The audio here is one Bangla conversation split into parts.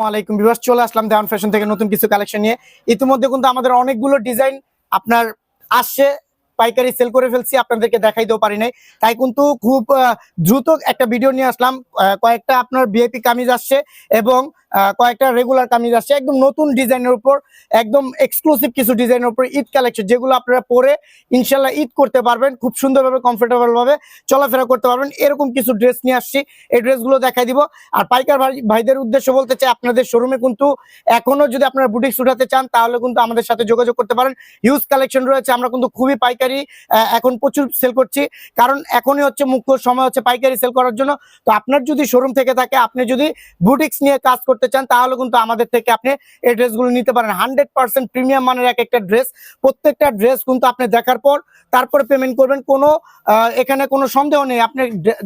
ওয়ালাইকুম ভিউয়ার্স, চলে আসলাম দেওয়ান ফ্যাশন থেকে নতুন কিছু কালেকশন নিয়ে। ইতিমধ্যে কিন্তু আমাদের অনেকগুলো ডিজাইন আপনার আসছে, পাইকারি সেল করে ফেলছি, আপনাদেরকে দেখাইতেও পারি নাই, তাই কিন্তু খুব দ্রুত একটা ভিডিও নিয়ে আসলাম। কয়েকটা আপনার ভিআইপি কামিজ আসছে এবং কয়েকটা রেগুলার কামিজ আসছে একদম নতুন ডিজাইনের উপর, একদম এক্সক্লুসিভ কিছু ডিজাইনের উপর ঈদ কালেকশন, যেগুলো আপনারা পরে ইনশাল্লাহ ঈদ করতে পারবেন, খুব সুন্দরভাবে কমফোর্টেবল ভাবে চলাফেরা করতে পারবেন। এরকম কিছু ড্রেস নিয়ে আসছি, এই ড্রেসগুলো দেখাই দিব। আর পাইকার ভাইদের উদ্দেশ্য বলতে চাই, আপনাদের শোরুমে কিন্তু এখনো যদি আপনারা বুটিক উঠাতে চান তাহলে কিন্তু আমাদের সাথে যোগাযোগ করতে পারেন। হিউজ কালেকশন রয়েছে, আমরা কিন্তু খুবই পাইকারি এখন প্রচুর সেল করছি, কারণ এখনই হচ্ছে মুখ্য সময় হচ্ছে পাইকারি সেল করার জন্য। তো আপনার যদি শোরুম থেকে থাকে, আপনি যদি বুটিক্স নিয়ে কাজ করতে চান তাহলে কিন্তু আমাদের থেকে আপনি এই ড্রেসগুলো নিতে পারেন। 100% প্রিমিয়াম মানের এক একটা ড্রেস, প্রত্যেকটা ড্রেস কিন্তু আপনি দেখার পর তারপরে পেমেন্ট করবেন, কোনো এখানে কোনো সন্দেহ নেই। আপনি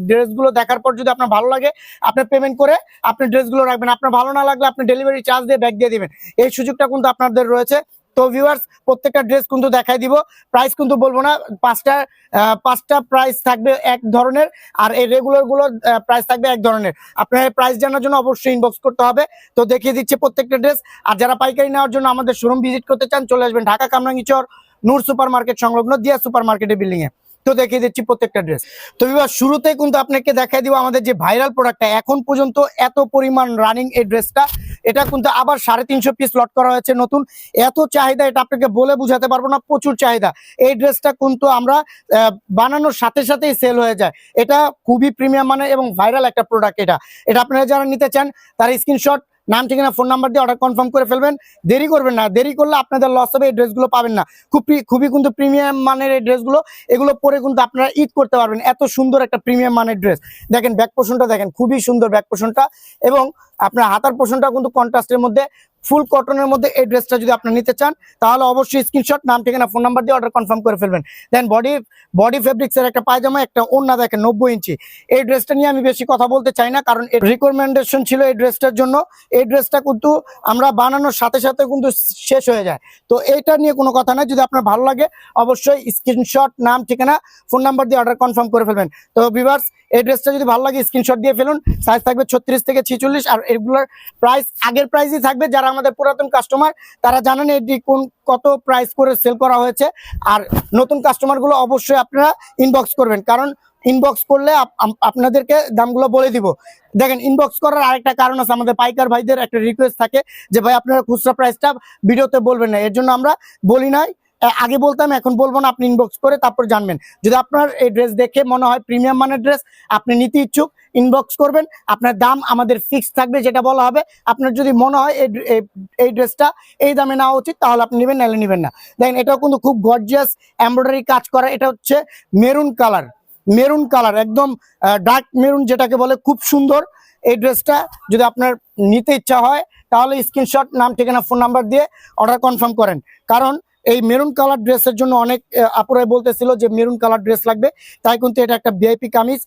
ড্রেসগুলো দেখার পর যদি আপনার ভালো লাগে আপনি পেমেন্ট করে আপনি ড্রেসগুলো রাখবেন, আপনার ভালো না লাগলে আপনি ডেলিভারি চার্জ দিয়ে ব্যাক দিয়ে দিবেন, এই সুযোগটা কিন্তু আপনাদের রয়েছে। তো ভিউয়ার্স, প্রত্যেকটা ড্রেস কিন্তু দেখাই দিব, প্রাইস কিন্তু বলবো না, পাঁচটা প্রাইস থাকবে এক ধরনের, আর এই রেগুলার গুলোর প্রাইস থাকবে এক ধরনের। আপনার প্রাইস জানার জন্য অবশ্যই ইনবক্স করতে হবে। তো দেখিয়ে দিচ্ছি প্রত্যেকটা ড্রেস। আর যারা পাইকারি নেওয়ার জন্য আমাদের শোরুম ভিজিট করতে চান, চলে আসবেন ঢাকা কামরাঙ্গীচর নূর সুপার মার্কেট সংলগ্ন দিয়া সুপার মার্কেটের বিল্ডিং এ। তো দেখিয়ে দিচ্ছি প্রত্যেকটা ড্রেস। তো এবার শুরুতেই কিন্তু আপনাকে দেখাই দিব আমাদের যে ভাইরাল প্রোডাক্টটা, এখন পর্যন্ত এত পরিমাণ রানিং এই ড্রেসটা, এটা কিন্তু আবার 350 পিস লট করা হয়েছে নতুন। এত চাহিদা, এটা আপনাকে বলে বুঝাতে পারবো না, প্রচুর চাহিদা। এই ড্রেসটা কিন্তু আমরা বানানোর সাথে সাথেই সেল হয়ে যায়। এটা খুবই প্রিমিয়াম মানে এবং ভাইরাল একটা প্রোডাক্ট। এটা আপনারা যারা নিতে চান তারা স্ক্রিনশট, নাম, ঠিকানা, ফোন নাম্বার দিয়ে অর্ডার কনফার্ম করে ফেলবেন। দেরি করবেন না, দেরি করলে আপনাদের লস হবে, এই ড্রেসগুলো পাবেন না। খুবই কিন্তু প্রিমিয়াম মানের এই ড্রেসগুলো, এগুলো পরে কিন্তু আপনারা ঈদ করতে পারবেন। এত সুন্দর একটা প্রিমিয়াম মানের ড্রেস। দেখেন ব্যাক পোর্শনটা দেখেন, খুবই সুন্দর ব্যাক পোর্শনটা, এবং আপনার হাতার পোর্শনটা কিন্তু কন্ট্রাস্টের মধ্যে, ফুল কটনের মধ্যে এই ড্রেসটা যদি আপনি নিতে চান তাহলে অবশ্যই স্ক্রিনশট, নাম, ঠিকানা, ফোন নাম্বার দিয়ে অর্ডার কনফার্ম করে ফেলবেন। দেন বডি ফেব্রিক্সের একটা পায়জামা, একটা ওড়না দেখেন 90 ইঞ্চি। এই ড্রেসটা নিয়ে আমি বেশি কথা বলতে চাই না, কারণ রিকমেন্ডেশন ছিল এই ড্রেসটার জন্য। এই ড্রেসটা কিন্তু আমরা বানানোর সাথে সাথে কিন্তু শেষ হয়ে যায়, তো এইটা নিয়ে কোনো কথা নাই। যদি আপনার ভালো লাগে অবশ্যই স্ক্রিনশট, নাম, ঠিকানা, ফোন নাম্বার দিয়ে অর্ডার কনফার্ম করে ফেলবেন। তো ভিউয়ার্স, এই ড্রেসটা যদি ভালো লাগে স্ক্রিনশট দিয়ে ফেলুন। সাইজ থাকবে 36 থেকে 46, আর এগুলোর প্রাইস আগের প্রাইসই থাকবে। যারা আমাদের পুরাতন কাস্টমার তারা জানেন এটি কত প্রাইস করে সেল করা হয়েছে। আর নতুন কাস্টমারগুলো অবশ্যই আপনারা ইনবক্স করবেন, কারণ ইনবক্স করলে আপনাদেরকে দামগুলো বলে দিব। দেখেন, ইনবক্স করার আরেকটা কারণ আছে, আমাদের পাইকার ভাইদের একটা রিকোয়েস্ট থাকে যে ভাই আপনারা খুচরা প্রাইসটা ভিডিওতে বলবেন না, এর জন্য আমরা বলি নাই। আগে বলতাম, এখন বলবো না, আপনি ইনবক্স করে তারপর জানবেন। যদি আপনার এই ড্রেস দেখে মনে হয় প্রিমিয়াম মানের ড্রেস, আপনি নিতে ইচ্ছুক, ইনবক্স করবেন, আপনার দাম আমাদের ফিক্স থাকবে, যেটা বলা হবে। আপনার যদি মনে হয় এই ড্রেসটা এই দামে নেওয়া উচিত তাহলে আপনি নেবেন, নাহলে নেবেন না। দেখেন, এটাও কিন্তু খুব গর্জিয়াস এমব্রয়ডারি কাজ করা। এটা হচ্ছে মেরুন কালার, একদম ডার্ক মেরুন যেটাকে বলে, খুব সুন্দর এই ড্রেসটা। যদি আপনার নিতে ইচ্ছা হয় তাহলে স্ক্রিনশট, নাম, ঠিকানা, ফোন নাম্বার দিয়ে অর্ডার কনফার্ম করেন, কারণ এই মেরুন কালার ড্রেসের জন্য অনেক আপুরাই বলতেছিল যে মেরুন কালার ড্রেস লাগবে, তাই কিন্তু এটা একটা ভিআইপি কামিজ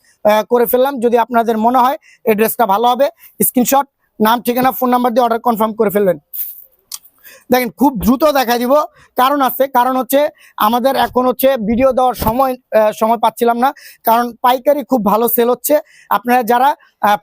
করে ফেললাম। যদি আপনাদের মনে হয় এই ড্রেসটা ভালো হবে, স্ক্রিনশট, নাম, ঠিকানা, ফোন নাম্বার দিয়ে অর্ডার কনফার্ম করে ফেলবেন। দেখেন, খুব দ্রুত দেখা দিব, কারণ হচ্ছে আমাদের এখন হচ্ছে ভিডিও দেওয়ার সময় পাচ্ছিলাম না, কারণ পাইকারি খুব ভালো সেল হচ্ছে। আপনারা যারা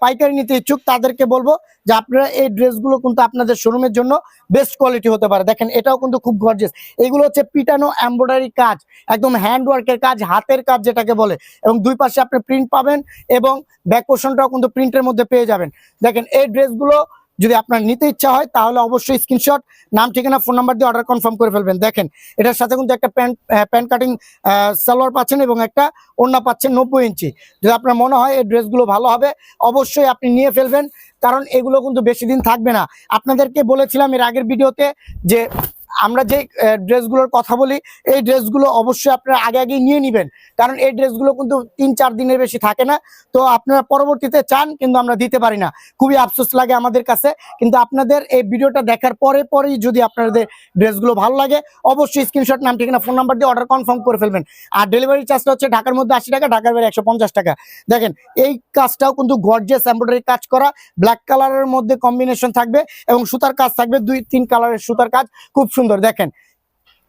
পাইকারি নিতে ইচ্ছুক তাদেরকে বলবো যে আপনারা এই ড্রেসগুলো কিন্তু আপনাদের শোরুমের জন্য বেস্ট কোয়ালিটি হতে পারে। দেখেন, এটাও কিন্তু খুব গর্জিয়াস। এগুলো হচ্ছে পিটানো এমব্রয়ডারি কাজ, একদম হ্যান্ডওয়ার্কের কাজ, হাতের কাজ যেটাকে বলে, এবং দুই পাশে আপনি প্রিন্ট পাবেন, এবং ব্যাক পোর্শনটাও কিন্তু প্রিন্টের মধ্যে পেয়ে যাবেন। দেখেন, এই ড্রেসগুলো যদি আপনার নিতে ইচ্ছা হয় তাহলে অবশ্যই স্ক্রিনশট, নাম, ঠিকানা, ফোন নাম্বার দিয়ে অর্ডার কনফার্ম করে ফেলবেন। দেখেন, এটার সাথে কিন্তু একটা প্যান্ট কাটিং সালোয়ার পাচ্ছেন এবং একটা ওড়না পাচ্ছেন 90 ইঞ্চি। যদি আপনার মনে হয় এই ড্রেসগুলো ভালো হবে অবশ্যই আপনি নিয়ে ফেলবেন, কারণ এগুলো কিন্তু বেশি দিন থাকবে না। আপনাদেরকে বলেছিলাম এর আগের ভিডিওতে যে আমরা যে ড্রেসগুলোর কথা বলি, এই ড্রেসগুলো অবশ্যই আপনারা আগে নিয়ে নেবেন, কারণ এই ড্রেসগুলো কিন্তু 3-4 দিনের বেশি থাকে না। তো আপনারা পরবর্তীতে চান কিন্তু আমরা দিতে পারি না, খুবই আফসোস লাগে আমাদের কাছে। কিন্তু আপনাদের এই ভিডিওটা দেখার পরেই যদি আপনাদের ড্রেসগুলো ভালো লাগে অবশ্যই স্ক্রিনশট, নাম, ঠিকানা, ফোন নাম্বার দিয়ে অর্ডার কনফার্ম করে ফেলবেন। আর ডেলিভারি চার্জটা হচ্ছে ঢাকার মধ্যে 80 টাকা, ঢাকার বাইরে 150 টাকা। দেখেন, এই কাজটাও কিন্তু গর্জিয়াস এমব্রয়ডারি কাজ করা, ব্ল্যাক কালারের মধ্যে কম্বিনেশন থাকবে, এবং সুতার কাজ থাকবে 2-3 কালারের সুতার কাজ, খুব সুন্দর। দেখেন,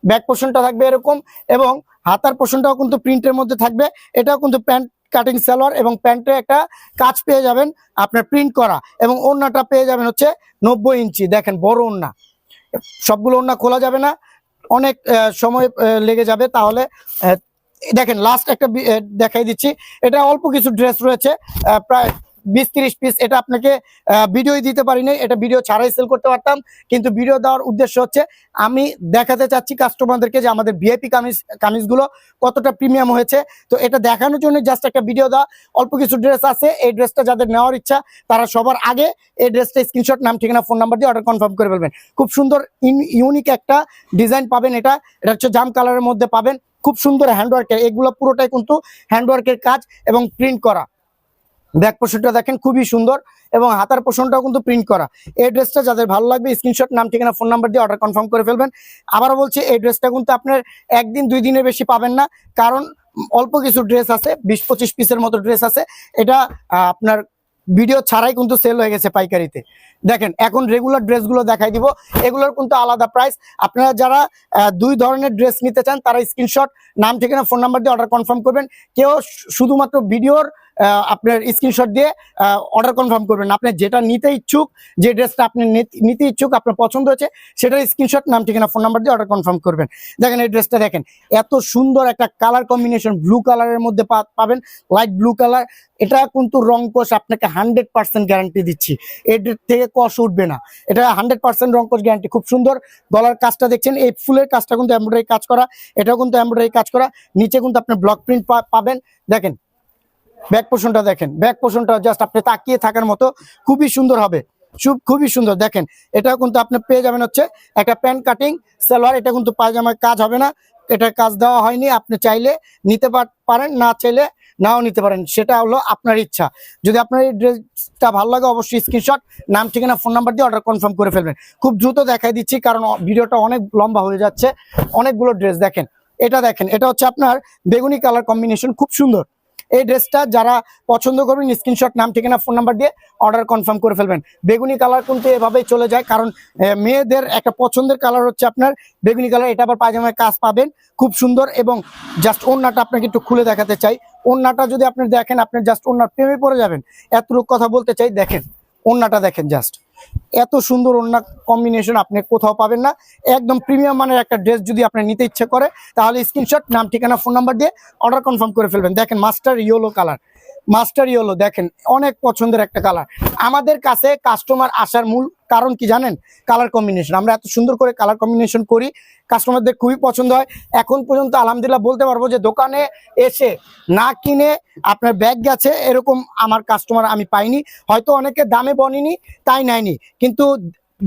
ব্যাক পোর্শনটা থাকবে এরকম, এবং হাতার পোর্শনটাও কিন্তু প্রিন্টের মধ্যে থাকবে। এটাও কিন্তু প্যান্ট কাটিং সালোয়ার এবং প্যান্টে একটা কাজ পেয়ে যাবেন আপনার প্রিন্ট করা, এবং ওড়নাটা পেয়ে যাবেন হচ্ছে 90 ইঞ্চি। দেখেন বড় ওড়না, সবগুলো ওড়না খোলা যাবে না, অনেক সময় লেগে যাবে। তাহলে দেখেন লাস্ট একটা দেখাই দিচ্ছি। এটা অল্প কিছু ড্রেস রয়েছে, প্রায় 20-30 পিস। এটা আপনাকে ভিডিওই দিতে পারি নাই, এটা ভিডিও ছাড়াই সেল করতে পারতাম, কিন্তু ভিডিও দেওয়ার উদ্দেশ্য হচ্ছে আমি দেখাতে চাচ্ছি কাস্টমারদেরকে যে আমাদের ভিআইপি কামিজগুলো কতটা প্রিমিয়াম হয়েছে। তো এটা দেখানোর জন্য জাস্ট একটা ভিডিও দেওয়া। অল্প কিছু ড্রেস আছে, এই ড্রেসটা যাদের নেওয়ার ইচ্ছা তারা সবার আগে এই ড্রেসটা স্ক্রিনশট, নাম ঠিকানা ফোন নাম্বার দিয়ে অর্ডার কনফার্ম করে ফেলবেন। খুব সুন্দর ইউনিক একটা ডিজাইন পাবেন। এটা হচ্ছে জাম কালারের মধ্যে পাবেন, খুব সুন্দর হ্যান্ডওয়ার্কের, এগুলো পুরোটাই কিন্তু হ্যান্ডওয়ার্কের কাজ এবং প্রিন্ট করা। ব্যাক পোর্শনটা দেখেন খুবই সুন্দর, এবং হাতার পোর্শনটাও কিন্তু প্রিন্ট করা। এই ড্রেসটা যাদের ভালো লাগবে স্ক্রিনশট, নাম ঠিকানা ফোন নাম্বার দিয়ে অর্ডার কনফার্ম করে ফেলবেন। আবারও বলছি, এই ড্রেসটা কিন্তু আপনার 1 দিন 2 দিনের বেশি পাবেন না, কারণ অল্প কিছু ড্রেস আছে, 20-25 পিসের মতো ড্রেস আছে। এটা আপনার ভিডিও ছাড়াই কিন্তু সেল হয়ে গেছে পাইকারিতে। দেখেন এখন রেগুলার ড্রেসগুলো দেখাই দিব, এগুলোর কিন্তু আলাদা প্রাইস। আপনারা যারা 2 ধরনের ড্রেস নিতে চান তারা স্ক্রিনশট, নাম ঠিকানা ফোন নাম্বার দিয়ে অর্ডার কনফার্ম করবেন। কেউ শুধুমাত্র ভিডিওর আপনার স্ক্রিনশট দিয়ে অর্ডার কনফার্ম করবেন। আপনি যেটা নিতে ইচ্ছুক, যে ড্রেসটা আপনি নিতে ইচ্ছুক, আপনার পছন্দ হয়েছে, সেটার স্ক্রিনশট, নাম ঠিকানা ফোন নাম্বার দিয়ে অর্ডার কনফার্ম করবেন। দেখেন এই ড্রেসটা দেখেন, এত সুন্দর একটা কালার কম্বিনেশন, ব্লু কালারের মধ্যে পাবেন, লাইট ব্লু কালার। এটা কিন্তু রং কোষ আপনাকে 100% গ্যারান্টি দিচ্ছি, এর থেকে কষ উঠবে না। এটা 100% রং কোষ গ্যারান্টি। খুব সুন্দর গলার কাজটা দেখছেন, এই ফুলের কাজটা কিন্তু এমব্রয়ডারি কাজ করা, এটাও কিন্তু এমব্রয়ডারি কাজ করা। নিচে কিন্তু আপনি ব্লক প্রিন্ট পাবেন। দেখেন ব্যাক পোর্শনটা দেখেন, ব্যাক পোর্শনটা জাস্ট আপনি তাকিয়ে থাকার মতো, খুবই সুন্দর হবে, খুবই সুন্দর। দেখেন এটাও কিন্তু আপনি পেয়ে যাবেন হচ্ছে একটা প্যান্ট কাটিং সালোয়ার। এটা কিন্তু পায়জামায় কাজ হবে না, এটা কাজ দেওয়া হয়নি। আপনি চাইলে নিতে পারেন, না চাইলে নাও নিতে পারেন, সেটা হলো আপনার ইচ্ছা। যদি আপনার এই ড্রেসটা ভালো লাগে অবশ্যই স্ক্রিনশট, নাম ঠিকানা ফোন নাম্বার দিয়ে অর্ডার কনফার্ম করে ফেলবেন। খুব দ্রুত দেখাই দিচ্ছি কারণ ভিডিওটা অনেক লম্বা হয়ে যাচ্ছে। অনেকগুলো ড্রেস দেখেন, এটা দেখেন, এটা হচ্ছে আপনার বেগুনি কালার কম্বিনেশন, খুব সুন্দর। এই ড্রেসটা যারা পছন্দ করবেন স্ক্রিনশট, নাম ঠিকানা ফোন নাম্বার দিয়ে অর্ডার কনফার্ম করে ফেলবেন। বেগুনি কালার কিন্তু এভাবেই চলে যায়, কারণ মেয়েদের একটা পছন্দের কালার হচ্ছে আপনার বেগুনি কালার। এটা আবার পায়জামায় কাজ পাবেন, খুব সুন্দর। এবং জাস্ট ওড়নাটা আপনাকে একটু খুলে দেখাতে চাই। ওড়নাটা যদি আপনি দেখেন, আপনি জাস্ট ওড়নার প্রেমে পড়ে যাবেন, এতটুকু কথা বলতে চাই। দেখেন ওড়নাটা দেখেন, জাস্ট এত সুন্দর ওড়না কম্বিনেশন আপনি কোথাও পাবেন না। একদম প্রিমিয়াম মানের একটা ড্রেস যদি আপনি নিতে ইচ্ছে করে, তাহলে স্ক্রিনশট, নাম ঠিকানা ফোন নাম্বার দিয়ে অর্ডার কনফার্ম করে ফেলবেন। দেখেন master yellow colour, master yellow দেখেন অনেক পছন্দের একটা কালার। আমাদের কাছে কাস্টমার আসার মূল কারণ কি জানেন? Colour combination. আমরা এত সুন্দর করে কালার কম্বিনেশন করি, কাস্টমারদের খুবই পছন্দ হয়। এখন পর্যন্ত আলহামদুলিল্লাহ বলতে পারবো যে দোকানে এসে না কিনে আপনার ব্যাগ গেছে এরকম আমার কাস্টমার আমি পাইনি। হয়তো অনেকে দামে বনিনি তাই নেয়নি, কিন্তু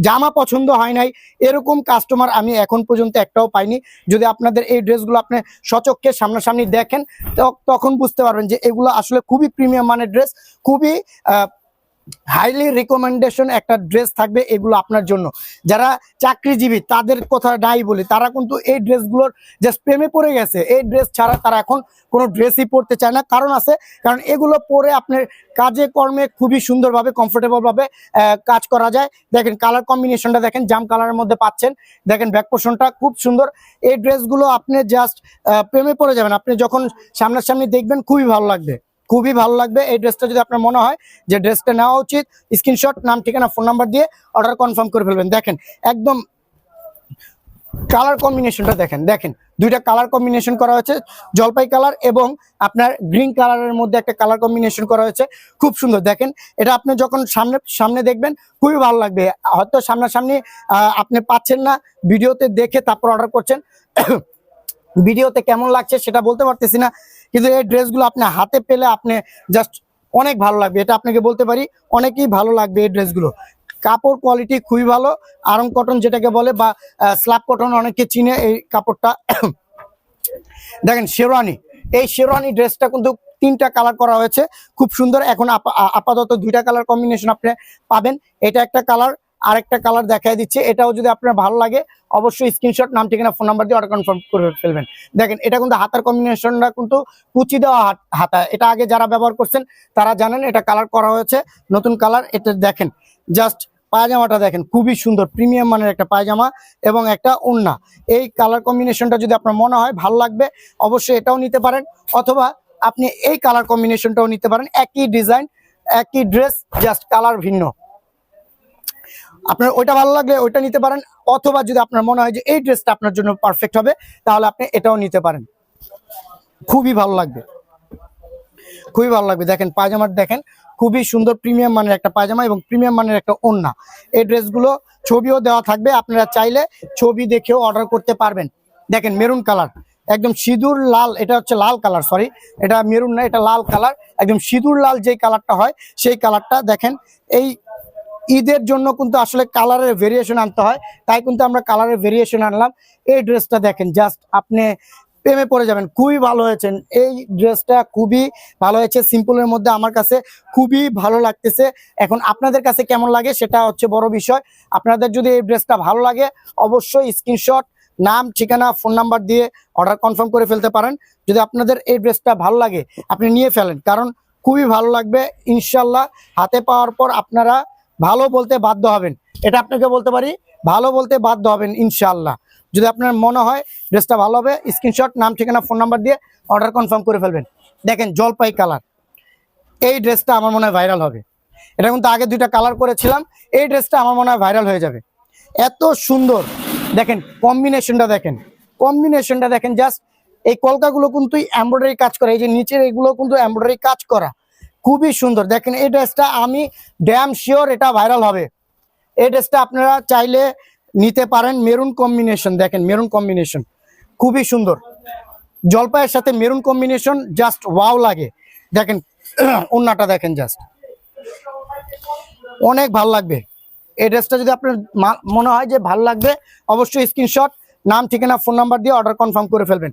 জামা পছন্দ হয় নাই এরকম কাস্টমার আমি এখন পর্যন্ত একটাও পাইনি। যদি আপনাদের এই ড্রেসগুলো আপনি সচক্ষে সামনাসামনি দেখেন, তখন বুঝতে পারবেন যে এগুলো আসলে খুবই প্রিমিয়াম মানের ড্রেস, খুবই হাইলি রিকমেন্ডেশন একটা ড্রেস থাকবে এগুলো আপনার জন্য। যারা চাকরিজীবী তাদের কথা নাই বলি, তারা কিন্তু এই ড্রেসগুলোর জাস্ট প্রেমে পড়ে গেছে। এই ড্রেস ছাড়া তারা এখন কোনো ড্রেসই পরতে চায় না। কারণ আছে, কারণ এগুলো পরে আপনার কাজে কর্মে খুবই সুন্দরভাবে কমফোর্টেবল ভাবে কাজ করা যায়। দেখেন কালার কম্বিনেশনটা দেখেন, জাম কালারের মধ্যে পাচ্ছেন। দেখেন ব্যাক পোর্শনটা খুব সুন্দর। এই ড্রেসগুলো আপনি জাস্ট প্রেমে পড়ে যাবেন, আপনি যখন সামনাসামনি দেখবেন খুবই ভালো লাগবে, খুবই ভালো লাগবে। এই ড্রেসটা যদি আপনার মনে হয় যে ড্রেসটা নেওয়া উচিত, স্ক্রিনশট, নাম ঠিকানা ফোন নাম্বার দিয়ে অর্ডার কনফার্ম করে ফেলবেন। দেখেন একদম কালার কম্বিনেশনটা দেখেন, দেখেন দুইটা কালার কম্বিনেশন করা হয়েছে, জলপাই কালার এবং আপনার গ্রিন কালারের মধ্যে একটা কালার কম্বিনেশন করা হয়েছে, খুব সুন্দর। দেখেন এটা আপনি যখন সামনে দেখবেন খুবই ভালো লাগবে। হয়তো সামনাসামনি আপনি পাচ্ছেন না, ভিডিওতে দেখে তারপর অর্ডার করছেন, ভিডিওতে কেমন লাগছে সেটা বলতে পারতেছি না, কিন্তু এই ড্রেসগুলো আপনি হাতে পেলে আপনি জাস্ট অনেক ভালো লাগবে, এটা আপনাকে বলতে পারি, অনেকই ভালো লাগবে এই ড্রেসগুলো। কাপড় কোয়ালিটি খুবই ভালো, আরং কটন যেটাকে বলে বা স্ল্যাব কটন অনেকে চিনে এই কাপড়টা। দেখেন শেরওয়ানি, এই শেরওয়ানি ড্রেসটা কিন্তু 3টা কালার করা হয়েছে, খুব সুন্দর। এখন আপাতত 2টা কালার কম্বিনেশন আপনি পাবেন। এটা একটা কালার, আরেকটা কালার দেখাই দিচ্ছে। এটাও যদি আপনার ভালো লাগে অবশ্যই স্ক্রিনশট, নাম ঠিকানা ফোন নাম্বার দিয়ে অর্ডার কনফার্ম করে ফেলবেন। দেখেন এটা কিন্তু হাতার কম্বিনেশনটা কিন্তু কুচি দেওয়া হাতা, এটা আগে যারা ব্যবহার করছেন তারা জানেন, এটা কালার করা হয়েছে নতুন কালার। এটা দেখেন জাস্ট পায়জামাটা দেখেন, খুবই সুন্দর প্রিমিয়াম মানের একটা পায়জামা এবং একটা ওড়না। এই কালার কম্বিনেশনটা যদি আপনার মনে হয় ভালো লাগবে অবশ্যই এটাও নিতে পারেন, অথবা আপনি এই কালার কম্বিনেশনটাও নিতে পারেন, একই ডিজাইন একই ড্রেস, জাস্ট কালার ভিন্ন। আপনার ওইটা ভালো লাগলে ওইটা নিতে পারেন, অথবা যদি আপনার মনে হয় যে এই ড্রেসটা আপনার জন্য পারফেক্ট হবে তাহলে আপনি এটাও নিতে পারেন। খুবই ভালো লাগবে, খুবই ভালো লাগবে। দেখেন পায়জামার, দেখেন খুবই সুন্দর প্রিমিয়াম মানের একটা পায়জামা এবং প্রিমিয়াম মানের একটা ওড়না। এই ড্রেসগুলো ছবিও দেওয়া থাকবে, আপনারা চাইলে ছবি দেখেও অর্ডার করতে পারবেন। দেখেন মেরুন কালার, একদম সিঁদুর লাল, এটা হচ্ছে লাল কালার, সরি এটা মেরুন না, এটা লাল কালার, একদম সিঁদুর লাল যেই কালারটা হয় সেই কালারটা। দেখেন এই ঈদের জন্য কিন্তু আসলে কালারের ভেরিয়েশন আনতে হয়, তাই কিন্তু আমরা কালারের ভেরিয়েশন আনলাম। এই ড্রেসটা দেখেন, জাস্ট আপনি প্রেমে পড়ে যাবেন, খুবই ভালো হয়েছে। এই ড্রেসটা খুবই ভালো হয়েছে, সিম্পলের মধ্যে আমার কাছে খুবই ভালো লাগতেছে। এখন আপনাদের কাছে কেমন লাগে সেটা হচ্ছে বড় বিষয়। আপনাদের যদি এই ড্রেসটা ভালো লাগে অবশ্যই স্ক্রিনশট, নাম, ঠিকানা, ফোন নাম্বার দিয়ে অর্ডার কনফার্ম করে ফেলতে পারেন। যদি আপনাদের এই ড্রেসটা ভালো লাগে আপনি নিয়ে ফেলেন, কারণ খুবই ভালো লাগবে ইনশাল্লাহ। হাতে পাওয়ার পর আপনারা ভালো বলতে বাধ্য হবেন, এটা আপনাকে বলতে পারি, ভালো বলতে বাধ্য হবেন ইনশাল্লাহ। যদি আপনার মনে হয় ড্রেসটা ভালো হবে, স্ক্রিনশট, নাম, ঠিকানা, ফোন নাম্বার দিয়ে অর্ডার কনফার্ম করে ফেলবেন। দেখেন জলপাই কালার, এই ড্রেসটা আমার মনে হয় ভাইরাল হবে। এটা কিন্তু আগে দুইটা কালার করেছিলাম, এই ড্রেসটা আমার মনে হয় ভাইরাল হয়ে যাবে, এত সুন্দর। দেখেন কম্বিনেশনটা, দেখেন কম্বিনেশনটা দেখেন, জাস্ট এই কলকাগুলো কিন্তু এমব্রয়ডারি কাজ করা, এই যে নিচের এগুলো কিন্তু এমব্রয়ডারি কাজ করা, খুবই সুন্দর। দেখেন এই ড্রেসটা আমি ড্যাম শিওর এটা ভাইরাল হবে। এই ড্রেসটা আপনারা চাইলে নিতে পারেন, মেরুন কম্বিনেশন, দেখেন মেরুন কম্বিনেশন খুবই সুন্দর, জলপাইয়ের সাথে মেরুন কম্বিনেশন জাস্ট ওয়াও লাগে। দেখেন ওন্নাটা দেখেন, জাস্ট অনেক ভালো লাগবে। এই ড্রেসটা যদি আপনার মনে হয় যে ভালো লাগবে অবশ্যই স্ক্রিনশট, নাম, ঠিকানা, ফোন নাম্বার দিয়ে অর্ডার কনফার্ম করে ফেলবেন।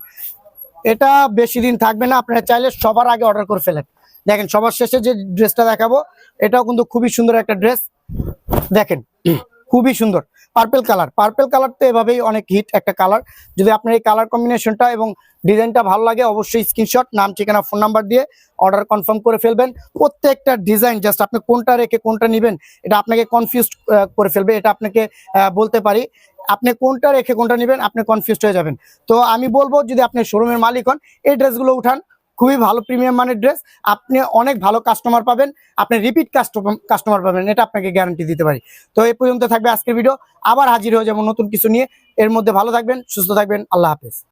এটা বেশি দিন থাকবে না, আপনারা চাইলে সবার আগে অর্ডার করে ফেলেন। দেখেন সবার শেষে যে ড্রেসটা দেখাবো এটাও কিন্তু খুবই সুন্দর একটা ড্রেস, দেখেন খুবই সুন্দর পার্পল কালার। পার্পল কালার তো এভাবেই অনেক হিট একটা কালার। যদি আপনার এই কালার কম্বিনেশনটা এবং ডিজাইনটা ভালো লাগে অবশ্যই স্ক্রিনশট, নাম, ঠিকানা, ফোন নাম্বার দিয়ে অর্ডার কনফার্ম করে ফেলবেন। প্রত্যেকটা ডিজাইন জাস্ট আপনি কোনটা রেখে কোনটা নেবেন এটা আপনাকে কনফিউজ করে ফেলবে, এটা আপনাকে বলতে পারি। আপনি কোনটা রেখে কোনটা নেবেন আপনি কনফিউজড হয়ে যাবেন। তো আমি বলবো যদি আপনি শোরুমের মালিক হন এই ড্রেসগুলো উঠান, খুবই ভালো প্রিমিয়াম মানের ড্রেস, আপনি অনেক ভালো কাস্টমার পাবেন, আপনি রিপিট কাস্টমার পাবেন, এটা আপনাকে গ্যারান্টি দিতে পারি। তো এই পর্যন্ত থাকবে আজকের ভিডিও, আবার হাজির হয়ে যাবো নতুন কিছু নিয়ে। এর মধ্যে ভালো থাকবেন, সুস্থ থাকবেন, আল্লাহ হাফেজ।